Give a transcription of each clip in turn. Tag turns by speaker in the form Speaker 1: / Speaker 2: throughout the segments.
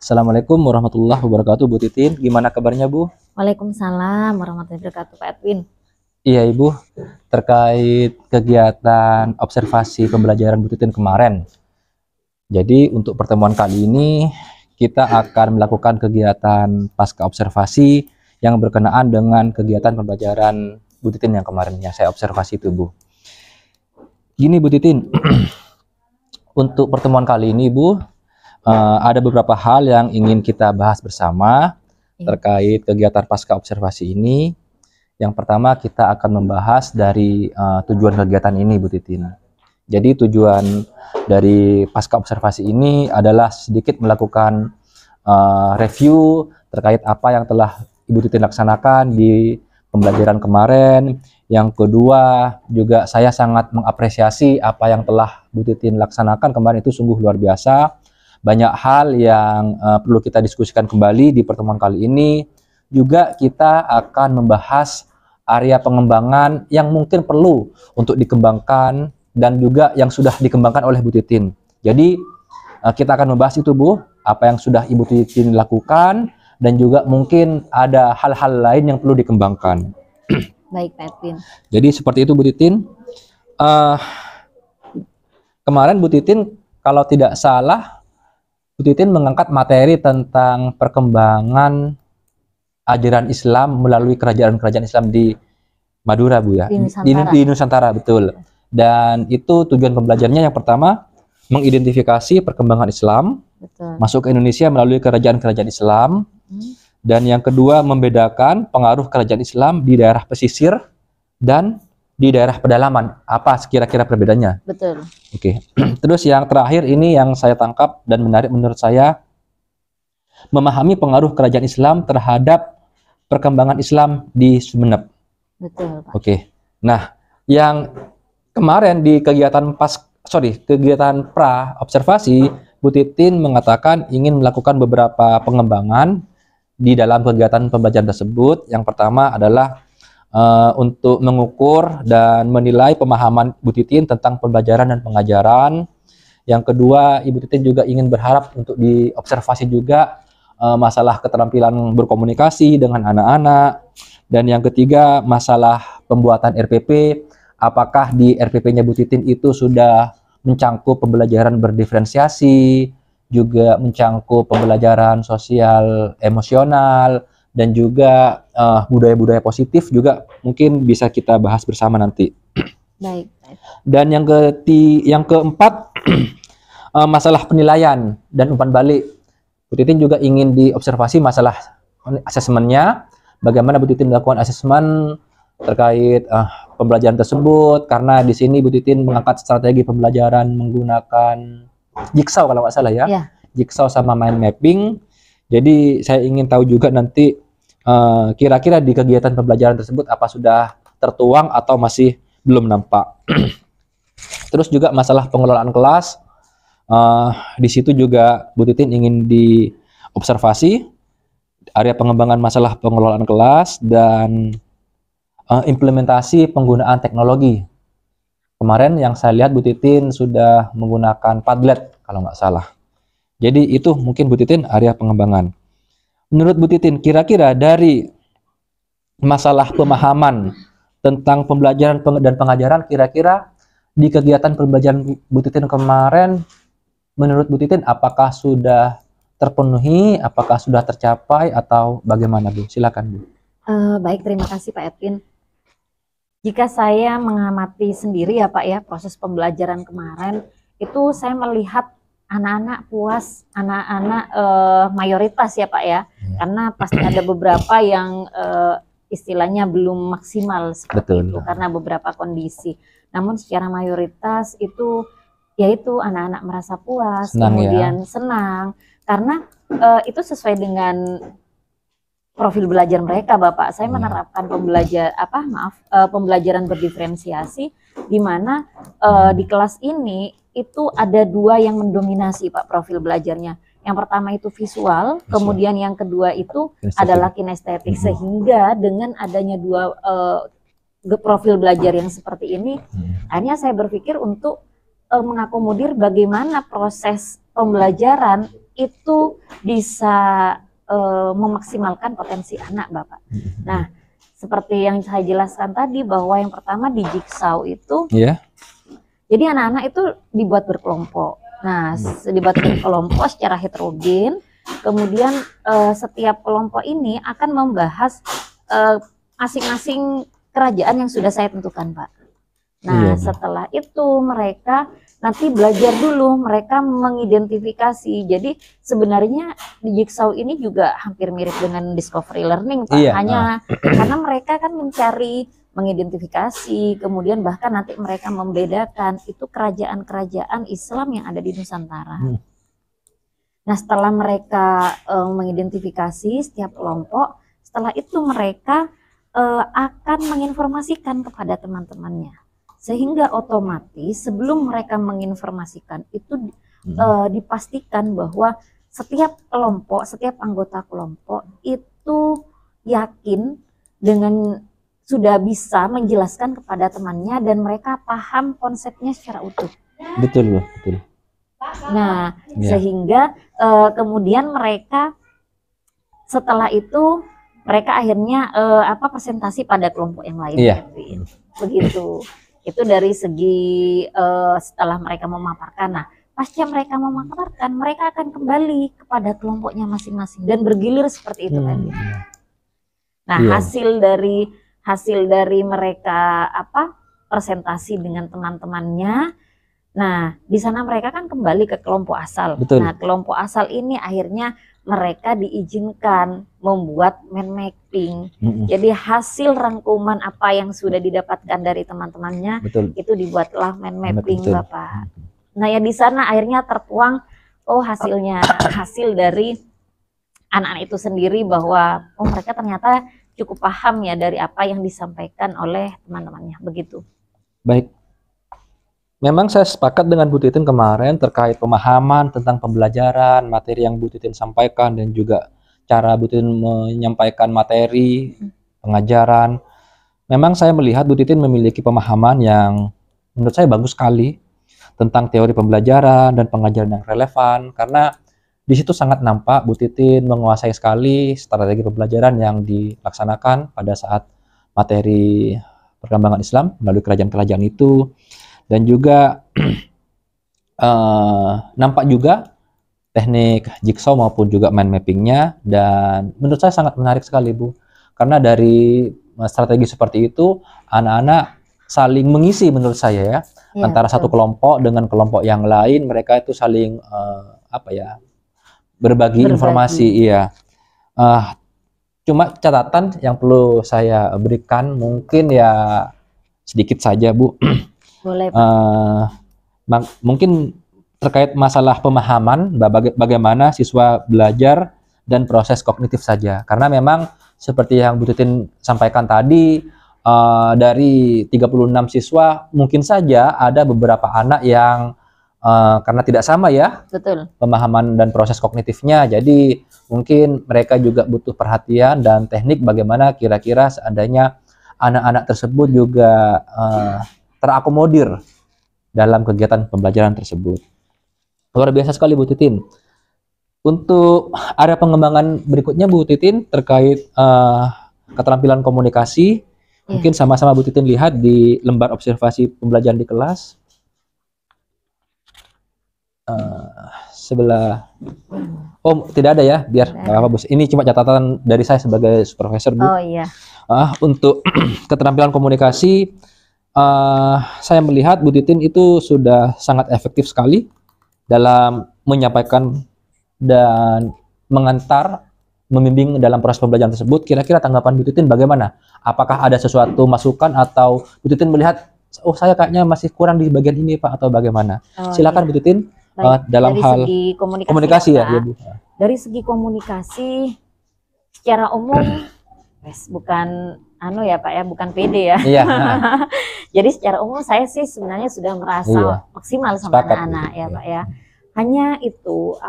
Speaker 1: Assalamualaikum warahmatullahi wabarakatuh, Bu Titin. Gimana kabarnya, Bu?
Speaker 2: Waalaikumsalam warahmatullahi wabarakatuh, Pak Edwin.
Speaker 1: Iya, Ibu. Terkait kegiatan observasi pembelajaran Bu Titin kemarin. Jadi, untuk pertemuan kali ini, kita akan melakukan kegiatan pasca observasi yang berkenaan dengan kegiatan pembelajaran Bu Titin yang kemarin, yang saya observasi itu, Bu. Gini, Bu Titin. Untuk pertemuan kali ini, Bu, ada beberapa hal yang ingin kita bahas bersama terkait kegiatan pasca observasi ini. Yang pertama, kita akan membahas dari tujuan kegiatan ini, Bu Titin. Jadi tujuan dari pasca observasi ini adalah sedikit melakukan review terkait apa yang telah Ibu Titin laksanakan di pembelajaran kemarin. Yang kedua, juga saya sangat mengapresiasi apa yang telah Bu Titin laksanakan kemarin, itu sungguh luar biasa. Banyak hal yang perlu kita diskusikan kembali di pertemuan kali ini. Juga kita akan membahas area pengembangan yang mungkin perlu untuk dikembangkan dan juga yang sudah dikembangkan oleh Bu Titin. Jadi kita akan membahas itu, Bu, apa yang sudah Ibu Titin lakukan dan juga mungkin ada hal-hal lain yang perlu dikembangkan.
Speaker 2: Baik, Pak Edwin.
Speaker 1: Jadi seperti itu, Bu Titin. Kemarin Bu Titin, kalau tidak salah, Bu Titin mengangkat materi tentang perkembangan ajaran Islam melalui kerajaan-kerajaan Islam di Madura, Bu, ya. Di Nusantara, betul. Dan itu tujuan pembelajarannya yang pertama, mengidentifikasi perkembangan Islam, betul, masuk ke Indonesia melalui kerajaan-kerajaan Islam. Dan yang kedua, membedakan pengaruh kerajaan Islam di daerah pesisir dan di daerah pedalaman. Apa kira-kira perbedaannya?
Speaker 2: Betul.
Speaker 1: Oke. Terus yang terakhir ini yang saya tangkap dan menarik menurut saya, memahami pengaruh kerajaan Islam terhadap perkembangan Islam di Sumeneb.
Speaker 2: Betul, Pak.
Speaker 1: Oke. Nah, yang kemarin di kegiatan kegiatan pra observasi, Bu Titin mengatakan ingin melakukan beberapa pengembangan di dalam kegiatan pembelajaran tersebut. Yang pertama adalah untuk mengukur dan menilai pemahaman Bu Titin tentang pembelajaran dan pengajaran. Yang kedua, Ibu Titin juga ingin berharap untuk diobservasi juga masalah keterampilan berkomunikasi dengan anak-anak. Dan yang ketiga, masalah pembuatan RPP. Apakah di RPP-nya Bu Titin itu sudah mencangkup pembelajaran berdiferensiasi, juga mencangkup pembelajaran sosial emosional, dan juga budaya-budaya positif juga mungkin bisa kita bahas bersama nanti.
Speaker 2: Baik.
Speaker 1: Dan yang keempat, masalah penilaian dan umpan balik. Bu Titin juga ingin diobservasi masalah asesmennya, bagaimana Bu Titin melakukan asesmen terkait pembelajaran tersebut, karena di sini Bu Titin mengangkat strategi pembelajaran menggunakan jigsaw kalau nggak salah, ya. Jigsaw sama mind mapping. Jadi saya ingin tahu juga nanti kira-kira di kegiatan pembelajaran tersebut apa sudah tertuang atau masih belum nampak. Terus juga masalah pengelolaan kelas. Di situ juga Bu Titin ingin diobservasi area pengembangan masalah pengelolaan kelas dan implementasi penggunaan teknologi. Kemarin yang saya lihat Bu Titin sudah menggunakan Padlet kalau nggak salah. Jadi itu mungkin Bu Titin area pengembangan. Menurut Bu Titin, kira-kira dari masalah pemahaman tentang pembelajaran dan pengajaran, kira-kira di kegiatan pembelajaran Bu Titin kemarin, menurut Bu Titin apakah sudah terpenuhi, apakah sudah tercapai, atau bagaimana, Bu? Silakan, Bu.
Speaker 2: Baik, terima kasih Pak Edwin. Jika saya mengamati sendiri ya Pak ya, proses pembelajaran kemarin, itu saya melihat anak-anak puas, anak-anak mayoritas ya Pak ya, karena pasti ada beberapa yang istilahnya belum maksimal seperti itu karena beberapa kondisi. Namun secara mayoritas itu yaitu anak-anak merasa puas, kemudian senang karena itu sesuai dengan profil belajar mereka, Bapak. Saya menerapkan pembelajaran berdiferensiasi, di mana di kelas ini itu ada dua yang mendominasi, Pak, profil belajarnya. Yang pertama itu visual, kemudian yang kedua itu adalah kinestetik. Sehingga dengan adanya dua profil belajar yang seperti ini, akhirnya saya berpikir untuk mengakomodir bagaimana proses pembelajaran itu bisa memaksimalkan potensi anak, Bapak. Nah, seperti yang saya jelaskan tadi bahwa yang pertama di Jigsaw itu, jadi anak-anak itu dibuat berkelompok. Nah, dibuat berkelompok secara heterogen. Kemudian setiap kelompok ini akan membahas masing-masing kerajaan yang sudah saya tentukan, Pak. Nah, setelah itu mereka nanti belajar dulu, mereka mengidentifikasi. Jadi sebenarnya di Jigsaw ini juga hampir mirip dengan discovery learning, Pak. Hanya karena mereka kan mencari, mengidentifikasi, kemudian bahkan nanti mereka membedakan itu kerajaan-kerajaan Islam yang ada di Nusantara. Nah, setelah mereka mengidentifikasi setiap kelompok, setelah itu mereka akan menginformasikan kepada teman-temannya. Sehingga otomatis sebelum mereka menginformasikan itu dipastikan bahwa setiap kelompok, setiap anggota kelompok itu yakin dengan sudah bisa menjelaskan kepada temannya dan mereka paham konsepnya secara utuh.
Speaker 1: Betul, betul.
Speaker 2: Nah, sehingga kemudian mereka setelah itu mereka akhirnya presentasi pada kelompok yang lain. Begitu. Itu dari segi setelah mereka memaparkan. Nah, pasca mereka memaparkan, mereka akan kembali kepada kelompoknya masing-masing dan bergilir seperti itu tadi. Nah, hasil dari mereka presentasi dengan teman-temannya. Nah, di sana mereka kan kembali ke kelompok asal.
Speaker 1: Betul.
Speaker 2: Nah, kelompok asal ini akhirnya mereka diizinkan membuat mind mapping. Jadi hasil rangkuman apa yang sudah didapatkan dari teman-temannya itu dibuatlah mind mapping, Bapak. Nah, ya di sana akhirnya tertuang hasil dari anak-anak itu sendiri bahwa mereka ternyata cukup paham ya dari apa yang disampaikan oleh teman-temannya, begitu.
Speaker 1: Baik. Memang saya sepakat dengan Bu Titin kemarin terkait pemahaman tentang pembelajaran, materi yang Bu Titin sampaikan, dan juga cara Bu Titin menyampaikan materi, pengajaran. Memang saya melihat Bu Titin memiliki pemahaman yang menurut saya bagus sekali tentang teori pembelajaran dan pengajaran yang relevan, karena di situ sangat nampak Bu Titin menguasai sekali strategi pembelajaran yang dilaksanakan pada saat materi perkembangan Islam melalui kerajaan-kerajaan itu. Dan juga nampak juga teknik jigsaw maupun juga mind mappingnya, dan menurut saya sangat menarik sekali, Bu, karena dari strategi seperti itu anak-anak saling mengisi menurut saya antara satu kelompok dengan kelompok yang lain, mereka itu saling berbagi informasi. Cuma catatan yang perlu saya berikan mungkin ya sedikit saja, Bu.
Speaker 2: Boleh, Pak.
Speaker 1: Mungkin terkait masalah pemahaman bagaimana siswa belajar dan proses kognitif saja, karena memang seperti yang Bu Titin sampaikan tadi, dari 36 siswa mungkin saja ada beberapa anak yang karena tidak sama pemahaman dan proses kognitifnya, jadi mungkin mereka juga butuh perhatian dan teknik bagaimana kira-kira seandainya anak-anak tersebut juga terakomodir dalam kegiatan pembelajaran tersebut. Luar biasa sekali, Bu Titin. Untuk area pengembangan berikutnya, Bu Titin, terkait keterampilan komunikasi, mungkin sama-sama Bu Titin lihat di lembar observasi pembelajaran di kelas. Sebelah, tidak ada ya, biar nggak apa-apa, Bu. Ini cuma catatan dari saya sebagai supervisor, Bu. Untuk keterampilan komunikasi, saya melihat Bu Titin itu sudah sangat efektif sekali dalam menyampaikan dan mengantar, membimbing dalam proses pembelajaran tersebut. Kira-kira tanggapan Bu Titin bagaimana? Apakah ada sesuatu masukan atau Bu Titin melihat, saya kayaknya masih kurang di bagian ini, Pak, atau bagaimana? Silakan Bu Titin. Dalam
Speaker 2: dari
Speaker 1: hal
Speaker 2: segi
Speaker 1: komunikasi ya, Bu.
Speaker 2: Dari segi komunikasi secara umum bukan Pak ya, bukan PD ya. Jadi secara umum saya sih sebenarnya sudah merasa maksimal sama anak-anak ya, Pak ya. Hanya itu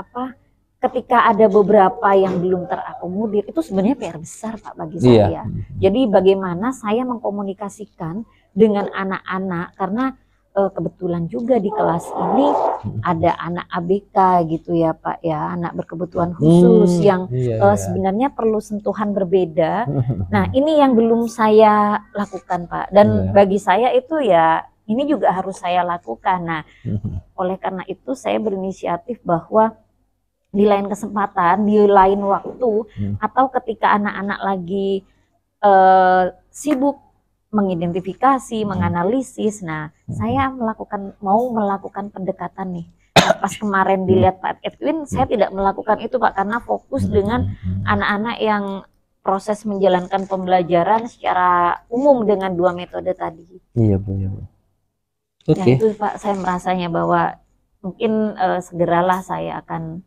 Speaker 2: ketika ada beberapa yang belum terakomodir, itu sebenarnya PR besar, Pak, bagi saya. Jadi bagaimana saya mengkomunikasikan dengan anak-anak, karena kebetulan juga di kelas ini ada anak ABK gitu ya Pak ya, anak berkebutuhan khusus yang sebenarnya perlu sentuhan berbeda. Nah, ini yang belum saya lakukan Pak, dan bagi saya itu ya ini juga harus saya lakukan. Nah, oleh karena itu saya berinisiatif bahwa di lain kesempatan, di lain waktu, atau ketika anak-anak lagi sibuk mengidentifikasi, menganalisis. Nah, saya mau melakukan pendekatan nih. Nah, pas kemarin dilihat Pak Edwin, saya tidak melakukan itu Pak, karena fokus dengan anak-anak yang proses menjalankan pembelajaran secara umum dengan 2 metode tadi.
Speaker 1: Iya Bu, ya Bu.
Speaker 2: Oke. Ya, itu Pak, saya merasanya bahwa mungkin segeralah saya akan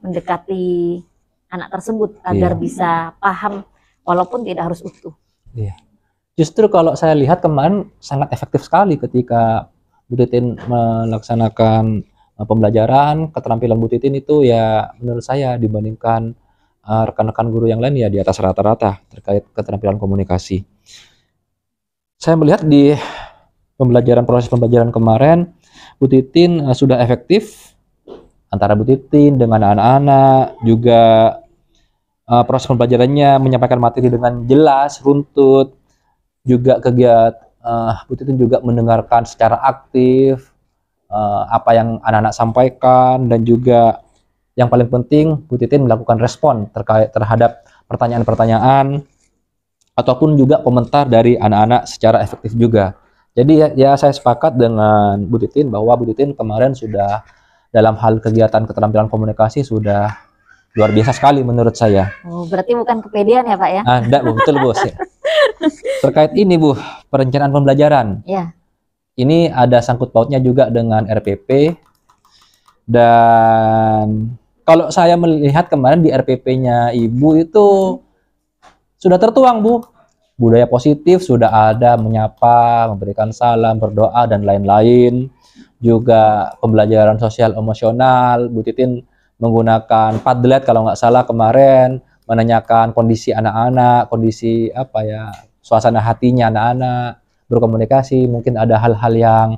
Speaker 2: mendekati anak tersebut agar bisa paham walaupun tidak harus utuh.
Speaker 1: Iya. Justru kalau saya lihat kemarin sangat efektif sekali ketika Bu Titin melaksanakan pembelajaran, keterampilan Bu Titin itu ya menurut saya dibandingkan rekan-rekan guru yang lain ya di atas rata-rata terkait keterampilan komunikasi. Saya melihat di proses pembelajaran kemarin Bu Titin sudah efektif antara Bu Titin dengan anak-anak, juga proses pembelajarannya menyampaikan materi dengan jelas, runtut, juga Bu Titin juga mendengarkan secara aktif apa yang anak-anak sampaikan, dan juga yang paling penting Bu Titin melakukan respon terhadap pertanyaan-pertanyaan ataupun juga komentar dari anak-anak secara efektif juga. Jadi ya saya sepakat dengan Bu Titin bahwa Bu Titin kemarin sudah dalam hal kegiatan keterampilan komunikasi sudah luar biasa sekali menurut saya.
Speaker 2: Oh, berarti bukan kepedean ya Pak ya?
Speaker 1: Enggak Bu, betul Bu. Terkait ini Bu, perencanaan pembelajaran.
Speaker 2: Ya.
Speaker 1: Ini ada sangkut pautnya juga dengan RPP. Dan kalau saya melihat kemarin di RPP-nya Ibu itu sudah tertuang Bu. Budaya positif sudah ada, menyapa, memberikan salam, berdoa, dan lain-lain. Juga pembelajaran sosial emosional, Bu Titin menggunakan Padlet kalau nggak salah kemarin, menanyakan kondisi anak-anak, kondisi suasana hatinya anak-anak, berkomunikasi. Mungkin ada hal-hal yang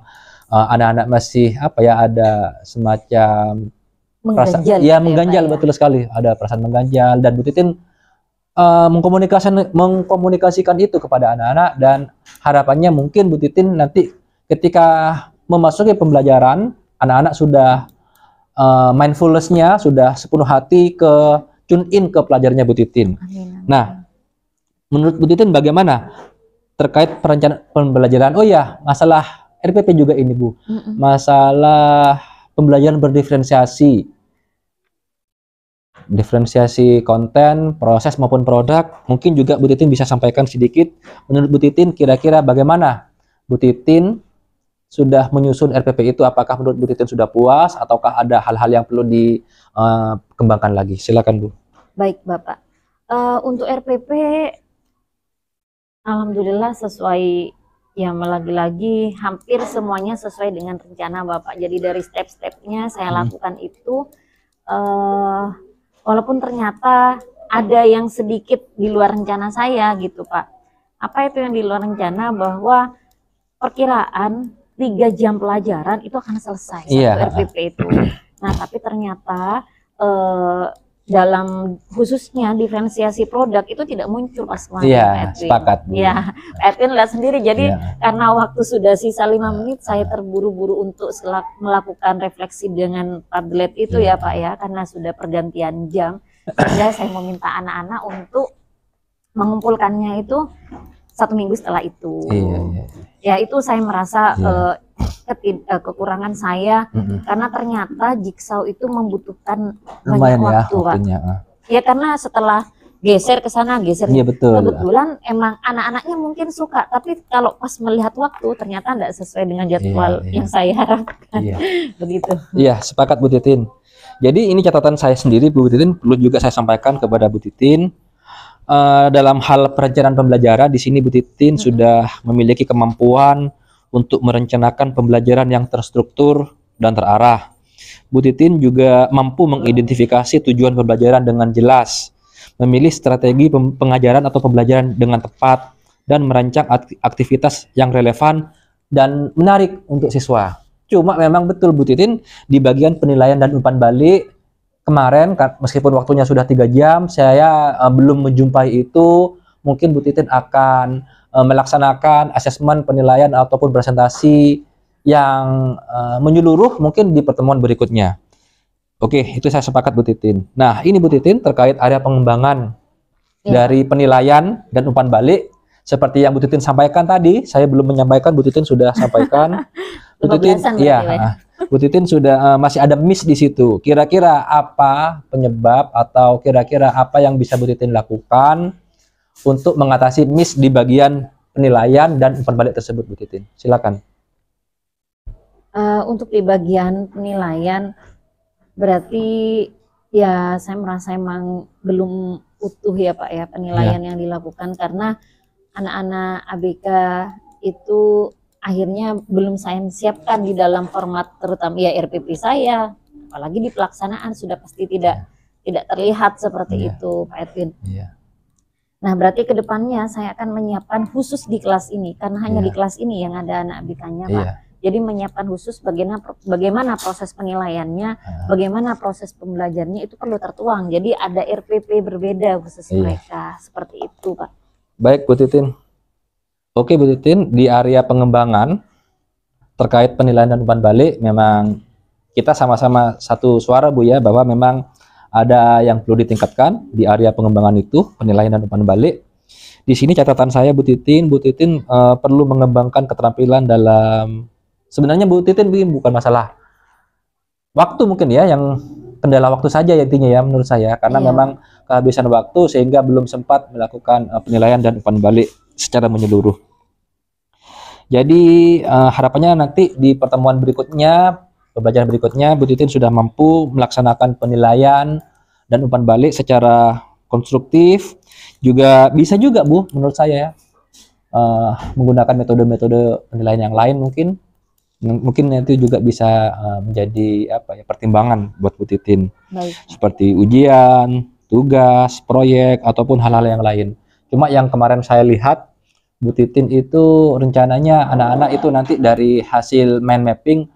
Speaker 1: anak-anak masih ada semacam
Speaker 2: mengganjal,
Speaker 1: mengganjal ya, betul sekali, ada perasaan mengganjal, dan Bu Titin mengkomunikasikan itu kepada anak-anak, dan harapannya mungkin Bu Titin nanti ketika memasuki pembelajaran, anak-anak sudah mindfulness-nya sudah sepenuh hati tune in ke pelajarnya Bu Titin.
Speaker 2: Amin.
Speaker 1: Nah, menurut Bu Titin bagaimana terkait perencanaan pembelajaran? Oh ya, masalah RPP juga ini Bu. Masalah pembelajaran berdiferensiasi. Diferensiasi konten, proses maupun produk. Mungkin juga Bu Titin bisa sampaikan sedikit. Menurut Bu Titin kira-kira bagaimana Bu Titin sudah menyusun RPP itu? Apakah menurut Bu Titin sudah puas ataukah ada hal-hal yang perlu dikembangkan lagi? Silakan Bu.
Speaker 2: Baik Bapak. Untuk RPP alhamdulillah sesuai, ya lagi-lagi hampir semuanya sesuai dengan rencana Bapak. Jadi dari step-stepnya saya lakukan itu, walaupun ternyata ada yang sedikit di luar rencana saya gitu Pak. Apa itu yang di luar rencana? Bahwa perkiraan 3 jam pelajaran itu akan selesai satu RPP itu. Nah, tapi ternyata dalam khususnya diferensiasi produk itu tidak muncul pas kemarin.
Speaker 1: Iya, sepakat.
Speaker 2: Ya, Edwin lihat sendiri. Jadi karena waktu sudah sisa 5 menit, saya terburu-buru untuk melakukan refleksi dengan Padlet itu ya Pak ya, karena sudah pergantian jam. Sehingga saya meminta anak-anak untuk mengumpulkannya itu 1 minggu setelah itu. Ya itu saya merasa kekurangan saya, karena ternyata jigsaw itu membutuhkan banyak waktu Pak. Ya karena setelah geser ke sana, geser kebetulan emang anak-anaknya mungkin suka, tapi kalau pas melihat waktu ternyata tidak sesuai dengan jadwal yang saya harapkan. Begitu.
Speaker 1: Iya, sepakat Bu Titin. Jadi ini catatan saya sendiri Bu Titin, perlu juga saya sampaikan kepada Bu Titin. Dalam hal perencanaan pembelajaran di sini Bu Titin sudah memiliki kemampuan untuk merencanakan pembelajaran yang terstruktur dan terarah. Bu Titin juga mampu mengidentifikasi tujuan pembelajaran dengan jelas, memilih strategi pengajaran atau pembelajaran dengan tepat, dan merancang aktivitas yang relevan dan menarik untuk siswa. Cuma memang betul Bu Titin, di bagian penilaian dan umpan balik kemarin, meskipun waktunya sudah 3 jam, saya belum menjumpai itu. Mungkin Bu Titin akan melaksanakan asesmen penilaian ataupun presentasi yang menyeluruh mungkin di pertemuan berikutnya. Oke, itu saya sepakat Bu Titin. Nah, ini Bu Titin terkait area pengembangan dari penilaian dan umpan balik. Seperti yang Bu Titin sampaikan tadi, saya belum menyampaikan, Bu Titin sudah sampaikan. Bu Titin, iya, Bu Titin sudah masih ada miss di situ. Kira-kira apa penyebab atau kira-kira apa yang bisa Bu Titin lakukan untuk mengatasi miss di bagian penilaian dan umpan balik tersebut, Bu Titin? Silakan.
Speaker 2: Untuk di bagian penilaian, berarti ya saya merasa emang belum utuh ya Pak ya penilaian yang dilakukan, karena anak-anak ABK itu akhirnya belum saya siapkan di dalam format, terutama ya RPP saya, apalagi di pelaksanaan sudah pasti tidak terlihat seperti itu Pak Edwin. Nah, berarti kedepannya saya akan menyiapkan khusus di kelas ini, karena hanya di kelas ini yang ada anak ABK-nya Pak. Jadi menyiapkan khusus bagaimana proses penilaiannya, bagaimana proses pembelajarannya itu perlu tertuang. Jadi ada RPP berbeda khusus mereka, seperti itu Pak.
Speaker 1: Baik Bu Titin. Oke Bu Titin, di area pengembangan terkait penilaian dan umpan balik, memang kita sama-sama satu suara Bu ya, bahwa memang ada yang perlu ditingkatkan di area pengembangan itu, penilaian dan umpan balik. Di sini catatan saya Bu Titin perlu mengembangkan keterampilan dalam, sebenarnya Bu Titin bukan masalah waktu mungkin ya, yang kendala waktu saja ya intinya ya menurut saya, karena memang kehabisan waktu sehingga belum sempat melakukan penilaian dan umpan balik secara menyeluruh. Jadi harapannya nanti di pertemuan berikutnya, pembelajaran berikutnya, Bu Titin sudah mampu melaksanakan penilaian dan umpan balik secara konstruktif. Juga bisa juga Bu menurut saya menggunakan metode-metode penilaian yang lain, mungkin itu juga bisa menjadi apa ya, pertimbangan buat Bu Titin.
Speaker 2: Baik.
Speaker 1: Seperti ujian, tugas, proyek ataupun hal-hal yang lain. Cuma yang kemarin saya lihat Bu Titin itu rencananya anak-anak itu nanti dari hasil mind mapping,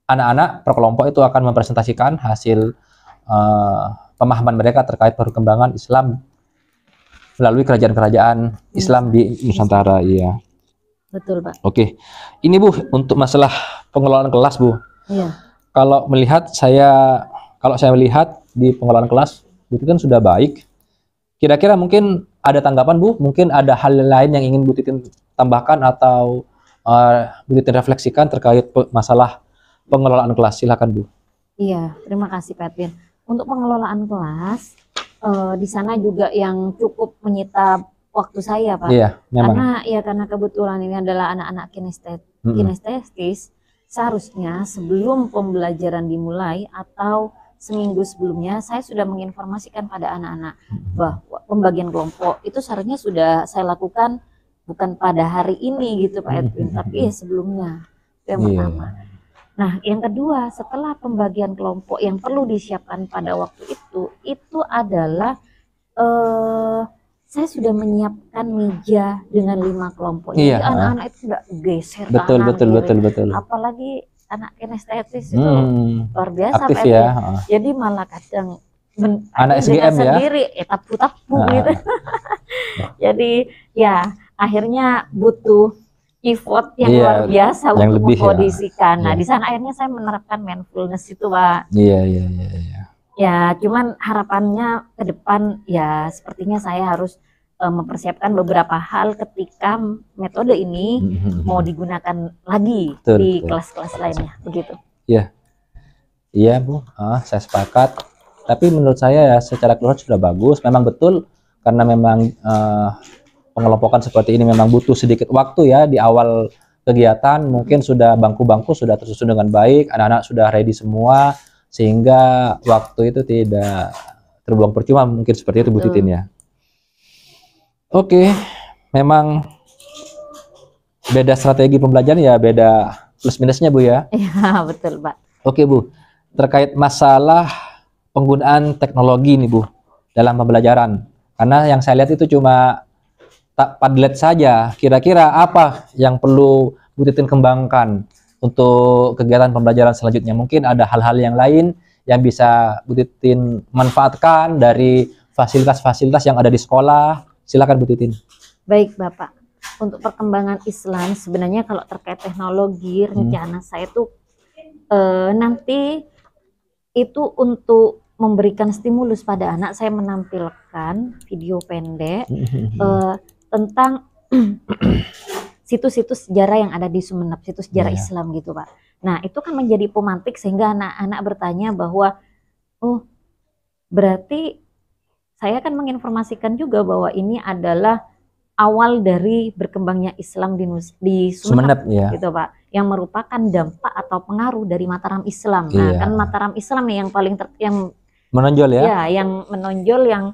Speaker 1: anak-anak per kelompok itu akan mempresentasikan hasil pemahaman mereka terkait perkembangan Islam melalui kerajaan-kerajaan Islam di Nusantara. Iya.
Speaker 2: Betul Pak.
Speaker 1: Oke, ini Bu untuk masalah pengelolaan kelas Bu.
Speaker 2: Iya.
Speaker 1: Kalau saya melihat di pengelolaan kelas Bu Titin sudah baik. Kira-kira mungkin ada tanggapan Bu? Mungkin ada hal lain yang ingin Bu Titin tambahkan atau Bu Titin refleksikan terkait masalah pengelolaan kelas? Silakan Bu.
Speaker 2: Iya, terima kasih Pak Edwin. Untuk pengelolaan kelas, di sana juga yang cukup menyita waktu saya Pak.
Speaker 1: Iya, memang.
Speaker 2: Karena kebetulan ini adalah anak-anak kinestetis, seharusnya sebelum pembelajaran dimulai atau seminggu sebelumnya saya sudah menginformasikan pada anak-anak bahwa pembagian kelompok itu seharusnya sudah saya lakukan bukan pada hari ini gitu Pak Edwin, tapi sebelumnya. Itu yang pertama. Nah, yang kedua, setelah pembagian kelompok yang perlu disiapkan pada waktu itu adalah saya sudah menyiapkan meja dengan 5 kelompok. Jadi anak-anak itu tidak geser
Speaker 1: betul.
Speaker 2: Apalagi anak kinestetis itu luar biasa
Speaker 1: aktif
Speaker 2: Pak
Speaker 1: ya.
Speaker 2: Jadi malah kadang
Speaker 1: anak SGM ya
Speaker 2: sendiri tapu-tapu gitu. Jadi ya akhirnya butuh effort yang luar biasa
Speaker 1: yang
Speaker 2: untuk
Speaker 1: lebih
Speaker 2: mengkondisikan. Nah, di sana akhirnya saya menerapkan mindfulness itu Pak.
Speaker 1: Iya.
Speaker 2: Ya, cuman harapannya ke depan ya sepertinya saya harus mempersiapkan beberapa hal ketika metode ini mau digunakan lagi di kelas-kelas lainnya, begitu.
Speaker 1: Iya Bu, saya sepakat. Tapi menurut saya ya secara keseluruhan sudah bagus. Memang betul karena memang pengelompokan seperti ini memang butuh sedikit waktu ya di awal kegiatan. Mungkin sudah bangku-bangku sudah tersusun dengan baik, anak-anak sudah ready semua, sehingga waktu itu tidak terbuang percuma, mungkin seperti itu Bu Titin ya. Oke, memang beda strategi pembelajaran ya, beda plus minusnya Bu ya.
Speaker 2: Iya betul Pak.
Speaker 1: Oke Bu, terkait masalah penggunaan teknologi nih Bu dalam pembelajaran, karena yang saya lihat itu cuma tak Padlet saja. Kira-kira apa yang perlu Bu Titin kembangkan untuk kegiatan pembelajaran selanjutnya? Mungkin ada hal-hal yang lain yang bisa Bu Titin manfaatkan dari fasilitas-fasilitas yang ada di sekolah. Silakan Bu Titin.
Speaker 2: Baik Bapak, untuk perkembangan Islam sebenarnya kalau terkait teknologi, rencana saya tuh nanti itu untuk memberikan stimulus pada anak, saya menampilkan video pendek tentang situs-situs sejarah yang ada di Sumeneb, situs sejarah Islam gitu Pak. Nah itu kan menjadi pemantik sehingga anak-anak bertanya bahwa, oh berarti saya kan menginformasikan juga bahwa ini adalah awal dari berkembangnya Islam di Sumeneb gitu Pak, yang merupakan dampak atau pengaruh dari Mataram Islam. Nah kan Mataram Islam yang paling yang
Speaker 1: menonjol
Speaker 2: yang menonjol, yang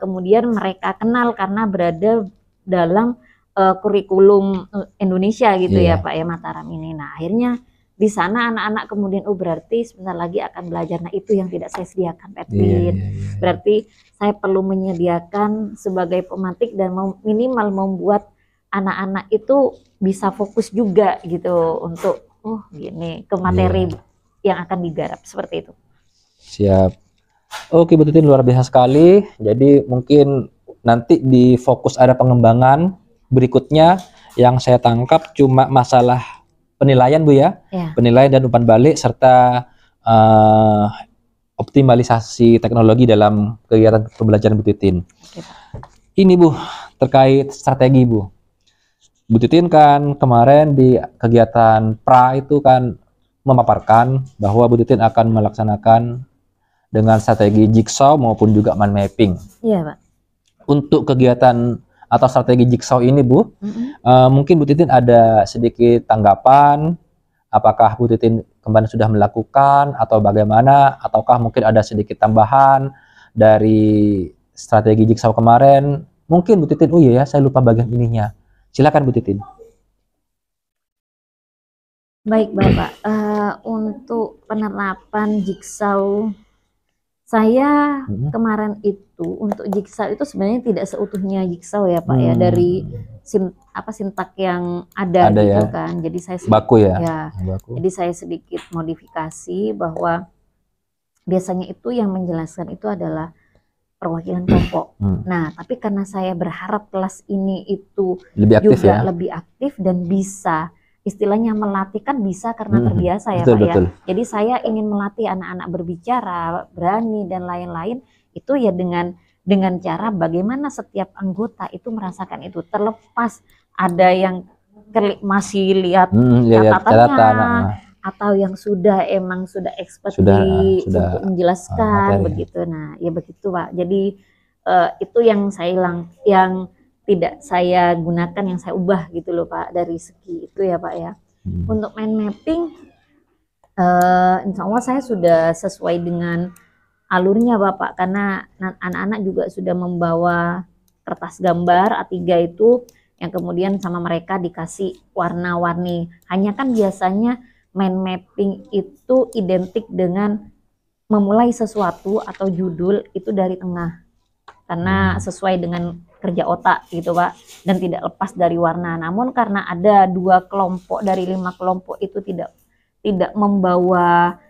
Speaker 2: kemudian mereka kenal karena berada dalam kurikulum Indonesia gitu ya Pak ya, Mataram ini. Nah akhirnya di sana anak-anak kemudian, oh berarti sebentar lagi akan belajar. Nah itu yang tidak saya sediakan Pak Edwin. Berarti saya perlu menyediakan sebagai pemantik dan minimal membuat anak-anak itu bisa fokus juga gitu untuk gini ke materi yang akan digarap seperti itu.
Speaker 1: Siap. Oke Bu Titin, luar biasa sekali. Jadi mungkin nanti di fokus ada pengembangan berikutnya yang saya tangkap cuma masalah penilaian Bu ya. Penilaian dan umpan balik serta optimalisasi teknologi dalam kegiatan pembelajaran Bu Titin. Ini Bu, terkait strategi Bu. Bu Titin kan kemarin di kegiatan pra itu kan memaparkan bahwa Bu Titin akan melaksanakan dengan strategi jigsaw maupun juga mind mapping.
Speaker 2: Iya Pak.
Speaker 1: Untuk kegiatan atau strategi jigsaw ini Bu, mungkin Bu Titin ada sedikit tanggapan. Apakah Bu Titin kemarin sudah melakukan atau bagaimana? Ataukah mungkin ada sedikit tambahan dari strategi jigsaw kemarin? Mungkin Bu Titin, oh iya ya, saya lupa bagian ininya. Silakan Bu Titin.
Speaker 2: Baik Bapak, untuk penerapan jigsaw saya kemarin itu untuk jigsaw itu sebenarnya tidak seutuhnya jigsaw ya Pak ya, dari sintak yang ada gitu kan. Jadi saya sedikit,
Speaker 1: baku ya.
Speaker 2: Baku. Jadi saya sedikit modifikasi bahwa biasanya itu yang menjelaskan itu adalah perwakilan kelompok. Nah, tapi karena saya berharap kelas ini itu lebih aktif juga lebih aktif dan bisa istilahnya melatih, kan bisa karena terbiasa ya Pak ya. Jadi saya ingin melatih anak-anak berbicara, berani dan lain-lain itu ya dengan cara bagaimana setiap anggota itu merasakan itu, terlepas ada yang masih lihat catatannya atau yang sudah expert untuk menjelaskan begitu. Nah, ya begitu Pak. Jadi itu yang yang tidak saya gunakan, yang saya ubah gitu loh Pak, dari segi itu ya Pak ya. Untuk mind mapping, insya Allah saya sudah sesuai dengan alurnya Bapak, karena anak-anak juga sudah membawa kertas gambar A3 itu yang kemudian sama mereka dikasih warna-warni. Hanya kan biasanya mind mapping itu identik dengan memulai sesuatu atau judul itu dari tengah, karena sesuai dengan kerja otak gitu Pak, dan tidak lepas dari warna. Namun karena ada 2 kelompok dari 5 kelompok itu tidak membawa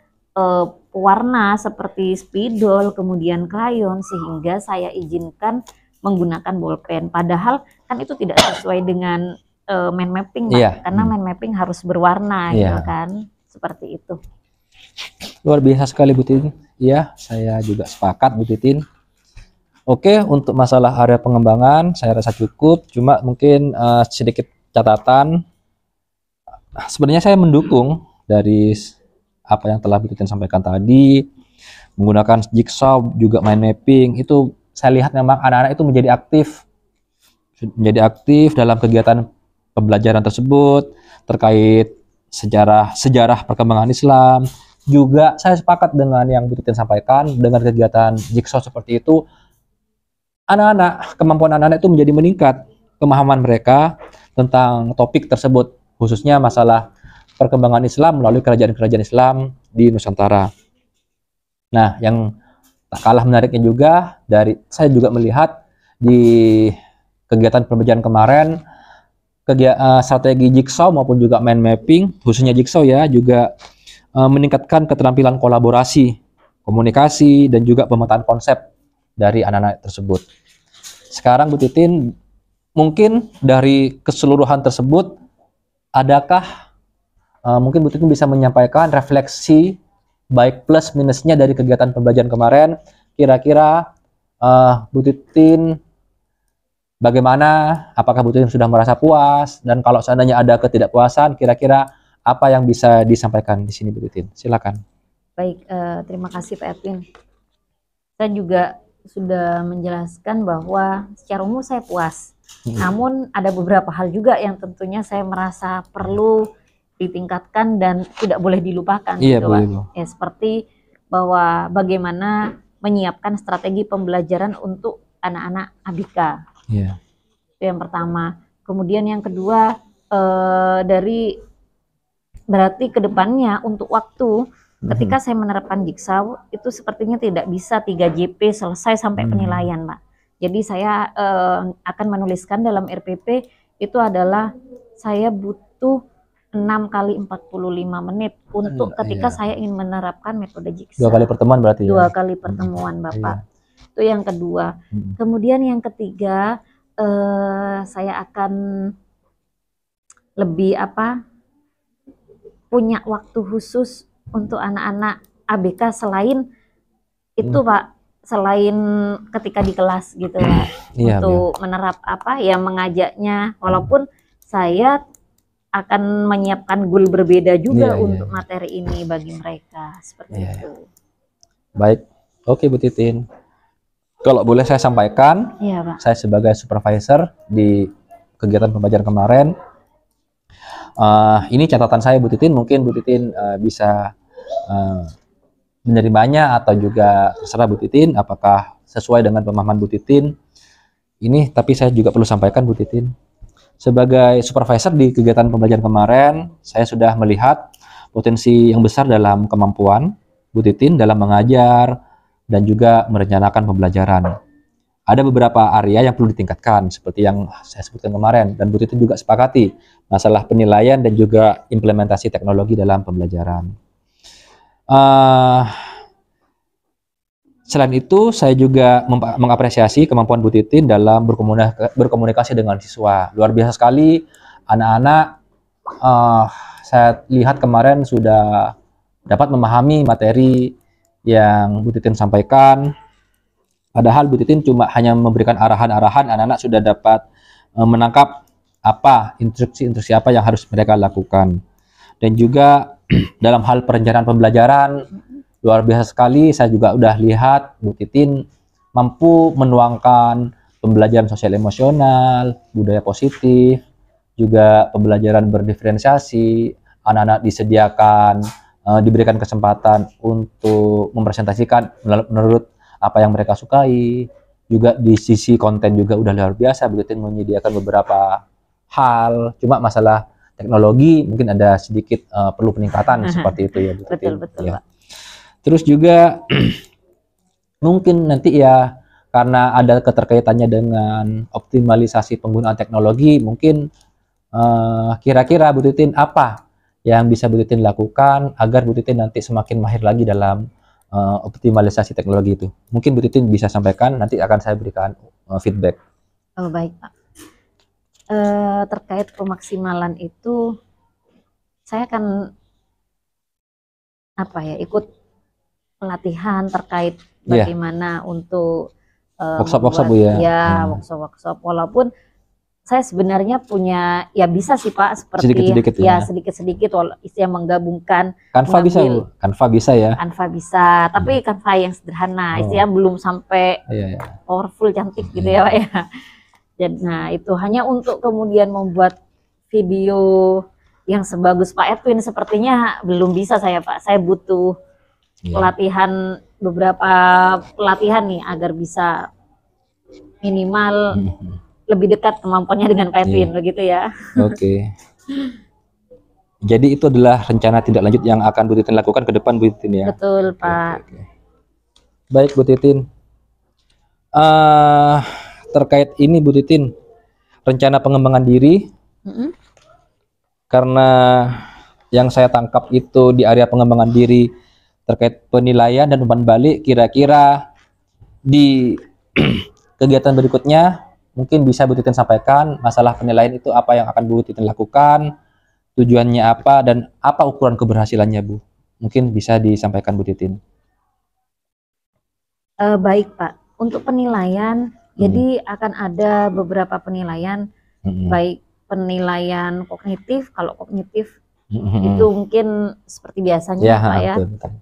Speaker 2: warna seperti spidol kemudian krayon, sehingga saya izinkan menggunakan bolpen. Padahal kan itu tidak sesuai dengan mind mapping Pak, karena mind mapping harus berwarna gitu kan, seperti itu.
Speaker 1: Luar biasa sekali Bu Titin. Ya, saya juga sepakat Bu Titin. Oke, untuk masalah area pengembangan saya rasa cukup, cuma mungkin sedikit catatan. Sebenarnya saya mendukung dari apa yang telah Bu Titin sampaikan tadi, menggunakan jigsaw juga mind mapping. Itu saya lihat memang anak-anak itu menjadi aktif dalam kegiatan pembelajaran tersebut terkait sejarah perkembangan Islam. Juga saya sepakat dengan yang Bu Titin sampaikan, dengan kegiatan jigsaw seperti itu kemampuan anak-anak itu menjadi meningkat, pemahaman mereka tentang topik tersebut, khususnya masalah perkembangan Islam melalui kerajaan-kerajaan Islam di Nusantara. Nah, yang tak kalah menariknya juga, saya juga melihat di kegiatan pembelajaran kemarin, strategi jigsaw maupun juga mind mapping, khususnya jigsaw ya, juga meningkatkan keterampilan kolaborasi, komunikasi, dan juga pemetaan konsep dari anak-anak tersebut. Sekarang Bu Titin, mungkin dari keseluruhan tersebut, adakah mungkin Bu Titin bisa menyampaikan refleksi baik plus minusnya dari kegiatan pembelajaran kemarin? Kira-kira Bu Titin bagaimana? Apakah Bu Titin sudah merasa puas? Dan kalau seandainya ada ketidakpuasan, kira-kira apa yang bisa disampaikan di sini Bu Titin? Silakan.
Speaker 2: Baik, terima kasih Pak Edwin. Saya juga sudah menjelaskan bahwa secara umum saya puas. Namun ada beberapa hal juga yang tentunya saya merasa perlu ditingkatkan dan tidak boleh dilupakan.
Speaker 1: Iya,
Speaker 2: gitu,
Speaker 1: boleh,
Speaker 2: Pak.
Speaker 1: Bu.
Speaker 2: Ya, seperti bahwa bagaimana menyiapkan strategi pembelajaran untuk anak-anak ABK.
Speaker 1: Iya.
Speaker 2: Itu yang pertama. Kemudian yang kedua, dari berarti kedepannya untuk waktu ketika saya menerapkan jigsaw itu sepertinya tidak bisa 3JP selesai sampai penilaian, Pak. Jadi saya akan menuliskan dalam RPP itu adalah saya butuh 6 kali 45 menit untuk ketika saya ingin menerapkan metode jigsaw.
Speaker 1: 2 kali pertemuan berarti ya?
Speaker 2: 2 kali pertemuan, Bapak. Itu yang kedua. Kemudian yang ketiga, saya akan lebih punya waktu khusus untuk anak-anak ABK selain itu, Pak, selain ketika di kelas gitu, Pak.
Speaker 1: Iya,
Speaker 2: untuk menerap mengajaknya, walaupun saya akan menyiapkan goal berbeda juga untuk materi ini bagi mereka, seperti itu.
Speaker 1: Baik, oke Bu Titin. Kalau boleh saya sampaikan,
Speaker 2: Pak.
Speaker 1: Saya sebagai supervisor di kegiatan pembelajaran kemarin, ini catatan saya Bu Titin, mungkin Bu Titin bisa menerimanya atau juga terserah Bu Titin apakah sesuai dengan pemahaman Bu Titin. Ini tapi saya juga perlu sampaikan Bu Titin. Sebagai supervisor di kegiatan pembelajaran kemarin, saya sudah melihat potensi yang besar dalam kemampuan Bu Titin dalam mengajar dan juga merencanakan pembelajaran. Ada beberapa area yang perlu ditingkatkan seperti yang saya sebutkan kemarin, dan Bu Titin juga sepakati masalah penilaian dan juga implementasi teknologi dalam pembelajaran. Selain itu, saya juga mengapresiasi kemampuan Bu Titin dalam berkomunikasi dengan siswa. Luar biasa sekali, anak-anak saya lihat kemarin sudah dapat memahami materi yang Bu Titin sampaikan. Padahal Bu Titin cuma hanya memberikan arahan-arahan, anak-anak sudah dapat menangkap apa instruksi-instruksi apa yang harus mereka lakukan. Dan juga dalam hal perencanaan pembelajaran, luar biasa sekali, saya juga udah lihat Bu Titin mampu menuangkan pembelajaran sosial emosional, budaya positif, juga pembelajaran berdiferensiasi, anak-anak disediakan, diberikan kesempatan untuk mempresentasikan menurut apa yang mereka sukai. Juga di sisi konten juga udah luar biasa, Bu Titin menyediakan beberapa hal, cuma masalah teknologi mungkin ada sedikit perlu peningkatan seperti itu ya Bu Titin.
Speaker 2: Betul,
Speaker 1: ya. Terus juga mungkin nanti ya karena ada keterkaitannya dengan optimalisasi penggunaan teknologi, mungkin kira-kira Bu Titin apa yang bisa Bu Titin lakukan agar Bu Titin nanti semakin mahir lagi dalam optimalisasi teknologi itu. Mungkin Bu Titin bisa sampaikan, nanti akan saya berikan feedback.
Speaker 2: Oh baik Pak. Terkait pemaksimalan itu, saya akan ikut pelatihan terkait bagaimana untuk
Speaker 1: workshop-workshop Bu ya.
Speaker 2: Ya, workshop-workshop. Walaupun saya sebenarnya punya, ya bisa sih Pak, seperti
Speaker 1: sedikit-sedikit
Speaker 2: ya sedikit-sedikit istilah menggabungkan.
Speaker 1: Canva bisa Bu, Canva bisa ya.
Speaker 2: Canva bisa, tapi Canva yang sederhana, istilah belum sampai powerful cantik gitu ya Pak ya. Jadi, nah itu hanya untuk kemudian membuat video yang sebagus Pak Edwin sepertinya belum bisa saya Pak. Saya butuh pelatihan, beberapa pelatihan nih agar bisa minimal lebih dekat kemampuannya dengan Pak Edwin begitu ya. Oke.
Speaker 1: Jadi itu adalah rencana tindak lanjut yang akan Bu Titin lakukan ke depan Bu Titin ya.
Speaker 2: Betul Pak.
Speaker 1: Baik Bu Titin. Terkait ini Bu Titin, rencana pengembangan diri, karena yang saya tangkap itu di area pengembangan diri terkait penilaian dan umpan balik. Kira-kira di kegiatan berikutnya mungkin bisa Bu Titin sampaikan masalah penilaian itu apa yang akan Bu Titin lakukan, tujuannya apa, dan apa ukuran keberhasilannya, Bu. Mungkin bisa disampaikan Bu Titin.
Speaker 2: Baik Pak, untuk penilaian, jadi akan ada beberapa penilaian, baik penilaian kognitif. Kalau kognitif itu mungkin seperti biasanya
Speaker 1: ya,
Speaker 2: Pak ya.
Speaker 1: betul.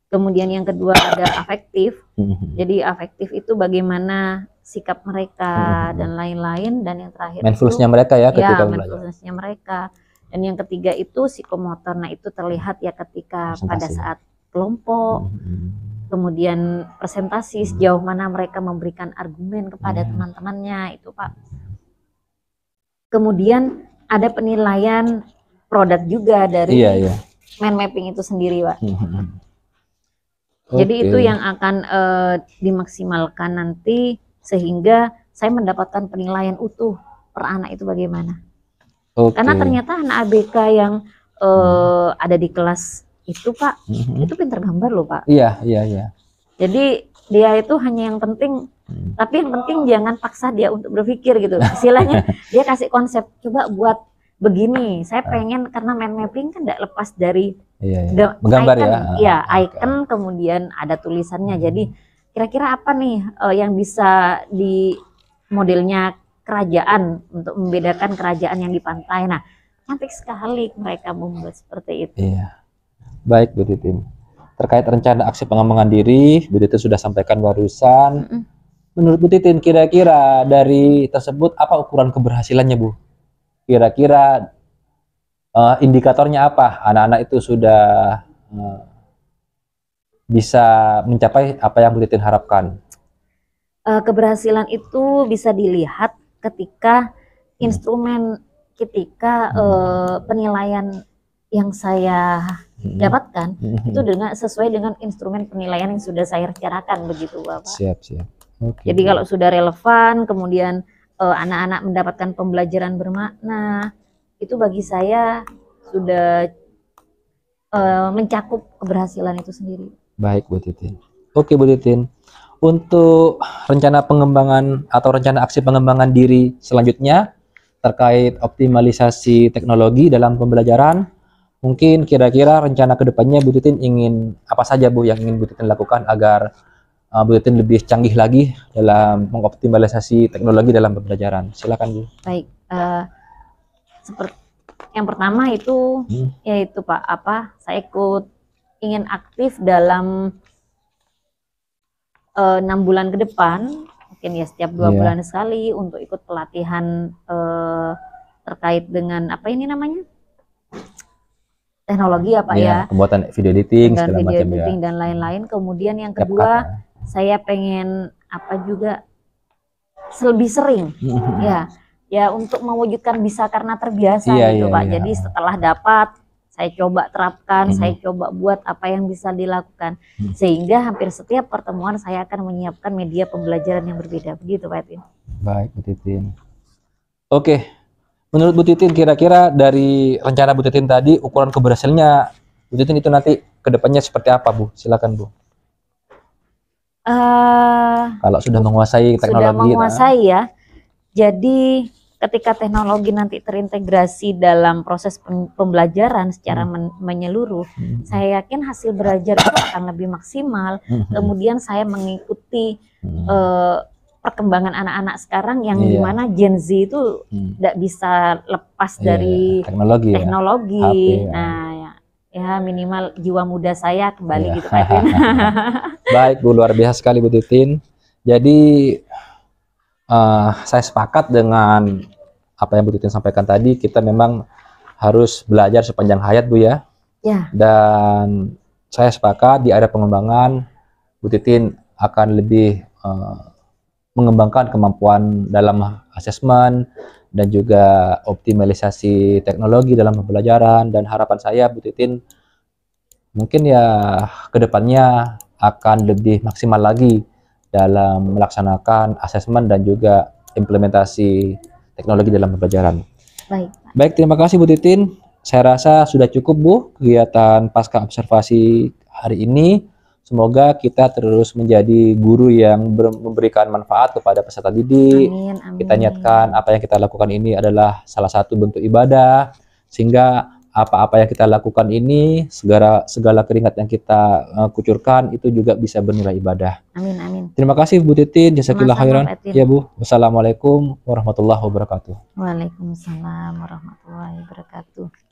Speaker 2: Kemudian yang kedua ada afektif. Jadi afektif itu bagaimana sikap mereka dan lain-lain. Dan yang terakhir
Speaker 1: mindfulness-nya mereka ya ketika
Speaker 2: mindfulness-nya mereka. Dan yang ketiga itu psikomotor. Nah itu terlihat ya ketika pada saat kelompok, kemudian presentasi, sejauh mana mereka memberikan argumen kepada teman-temannya itu Pak. Kemudian ada penilaian produk juga dari mind mapping itu sendiri Pak. Jadi itu yang akan dimaksimalkan nanti sehingga saya mendapatkan penilaian utuh per anak itu bagaimana. Karena ternyata anak ABK yang ada di kelas itu Pak, itu pintar gambar loh Pak.
Speaker 1: Iya.
Speaker 2: Jadi dia itu hanya yang penting, tapi yang penting jangan paksa dia untuk berpikir gitu. Istilahnya dia kasih konsep, coba buat begini. Saya pengen, karena mind mapping kan tidak lepas dari
Speaker 1: menggambar
Speaker 2: icon, kemudian ada tulisannya. Jadi kira-kira apa nih yang bisa di modelnya kerajaan untuk membedakan kerajaan yang di pantai. Nah, cantik sekali mereka membuat seperti itu.
Speaker 1: Iya. Baik Bu Titin. Terkait rencana aksi pengembangan diri, Bu Titin sudah sampaikan barusan. Menurut Bu Titin, kira-kira dari tersebut apa ukuran keberhasilannya, Bu? Kira-kira indikatornya apa? Anak-anak itu sudah bisa mencapai apa yang Bu Titin harapkan?
Speaker 2: Keberhasilan itu bisa dilihat ketika instrumen, ketika penilaian yang saya dapatkan itu sesuai dengan instrumen penilaian yang sudah saya rencanakan, begitu Bapak.
Speaker 1: Siap.
Speaker 2: Jadi kalau sudah relevan, kemudian anak-anak mendapatkan pembelajaran bermakna, itu bagi saya sudah mencakup keberhasilan itu sendiri.
Speaker 1: Baik Bu Titin. Oke Bu Titin. Untuk rencana pengembangan atau rencana aksi pengembangan diri selanjutnya terkait optimalisasi teknologi dalam pembelajaran, mungkin kira-kira rencana kedepannya Bu Titin ingin apa saja Bu yang ingin Bu Titin lakukan agar Bu Titin lebih canggih lagi dalam mengoptimalisasi teknologi dalam pembelajaran. Silakan Bu.
Speaker 2: Baik, seperti yang pertama itu yaitu Pak, saya ingin aktif dalam 6 bulan ke depan, mungkin ya setiap 2 bulan sekali untuk ikut pelatihan terkait dengan apa ini namanya, teknologi Pak ya,
Speaker 1: pembuatan video editing segala macam
Speaker 2: dan lain-lain. Kemudian yang kedua, saya pengen juga lebih sering ya untuk mewujudkan bisa karena terbiasa gitu Pak. Jadi setelah dapat, saya coba terapkan, saya coba buat apa yang bisa dilakukan, sehingga hampir setiap pertemuan saya akan menyiapkan media pembelajaran yang berbeda, begitu Pak Titin.
Speaker 1: Baik Bu Titin. Oke, menurut Bu Titin kira-kira dari rencana Bu Titin tadi ukuran keberhasilannya Bu Titin itu nanti kedepannya seperti apa Bu? Silakan Bu. Kalau sudah menguasai teknologi. Sudah
Speaker 2: menguasai ya. Jadi ketika teknologi nanti terintegrasi dalam proses pembelajaran secara menyeluruh, saya yakin hasil belajar itu akan lebih maksimal. Kemudian saya mengikuti perkembangan anak-anak sekarang yang dimana Gen Z itu tidak bisa lepas dari teknologi. Nah ya minimal jiwa muda saya kembali gitu Pak Titin.
Speaker 1: Baik Bu, luar biasa sekali Bu Titin. Jadi saya sepakat dengan apa yang Bu Titin sampaikan tadi. Kita memang harus belajar sepanjang hayat Bu ya. Dan saya sepakat di area pengembangan Bu Titin akan lebih mengembangkan kemampuan dalam asesmen dan juga optimalisasi teknologi dalam pembelajaran. Dan harapan saya Bu Titin mungkin ya kedepannya akan lebih maksimal lagi dalam melaksanakan asesmen dan juga implementasi teknologi dalam pembelajaran.
Speaker 2: Baik, Pak.
Speaker 1: Baik, terima kasih Bu Titin. Saya rasa sudah cukup Bu kegiatan pasca observasi hari ini. Semoga kita terus menjadi guru yang memberikan manfaat kepada peserta didik.
Speaker 2: Amin, amin.
Speaker 1: Kita niatkan apa yang kita lakukan ini adalah salah satu bentuk ibadah, sehingga apa-apa yang kita lakukan ini, segala keringat yang kita kucurkan itu juga bisa bernilai ibadah.
Speaker 2: Amin, amin.
Speaker 1: Terima kasih Bu Titin, jazakillah
Speaker 2: Sama-sama,
Speaker 1: khairan.
Speaker 2: Pak Edwin.
Speaker 1: Ya Bu, wassalamualaikum warahmatullahi wabarakatuh.
Speaker 2: Waalaikumsalam warahmatullahi wabarakatuh.